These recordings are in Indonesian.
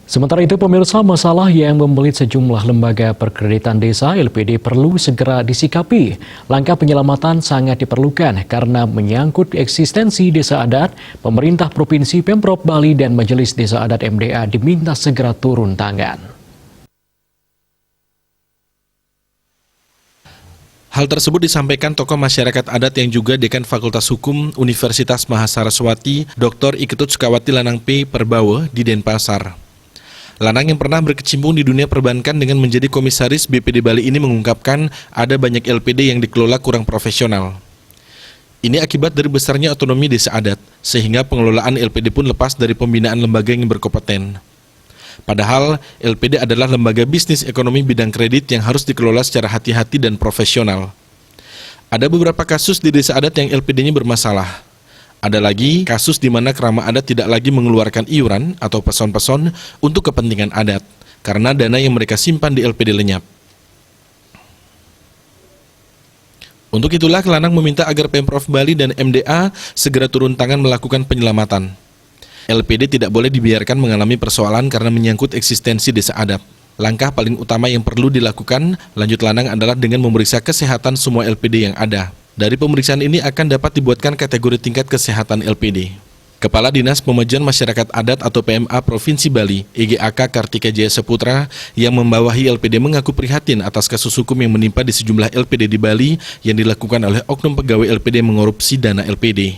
Sementara itu, pemirsa, masalah yang membelit sejumlah lembaga perkreditan desa (LPD) perlu segera disikapi. Langkah penyelamatan sangat diperlukan karena menyangkut eksistensi desa adat. Pemerintah Provinsi Pemprov Bali dan Majelis Desa Adat MDA diminta segera turun tangan. Hal tersebut disampaikan tokoh masyarakat adat yang juga Dekan Fakultas Hukum Universitas Mahasaraswati, Dr. Iketut Sukawati Lanang P. Perbawa di Denpasar. Lanang yang pernah berkecimpung di dunia perbankan dengan menjadi komisaris BPD Bali ini mengungkapkan ada banyak LPD yang dikelola kurang profesional. Ini akibat dari besarnya otonomi desa adat, sehingga pengelolaan LPD pun lepas dari pembinaan lembaga yang berkompeten. Padahal, LPD adalah lembaga bisnis ekonomi bidang kredit yang harus dikelola secara hati-hati dan profesional. Ada beberapa kasus di desa adat yang LPD-nya bermasalah. Ada lagi kasus di mana kerama adat tidak lagi mengeluarkan iuran atau peson-peson untuk kepentingan adat, karena dana yang mereka simpan di LPD lenyap. Untuk itulah Lanang meminta agar Pemprov Bali dan MDA segera turun tangan melakukan penyelamatan. LPD tidak boleh dibiarkan mengalami persoalan karena menyangkut eksistensi desa adat. Langkah paling utama yang perlu dilakukan, lanjut Lanang, adalah dengan memeriksa kesehatan semua LPD yang ada. Dari pemeriksaan ini akan dapat dibuatkan kategori tingkat kesehatan LPD. Kepala Dinas Pemajuan Masyarakat Adat atau PMA Provinsi Bali, EGAK Kartika Jaya Saputra, yang membawahi LPD mengaku prihatin atas kasus hukum yang menimpa di sejumlah LPD di Bali yang dilakukan oleh oknum pegawai LPD mengorupsi dana LPD.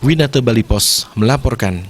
Winata Bali Pos melaporkan.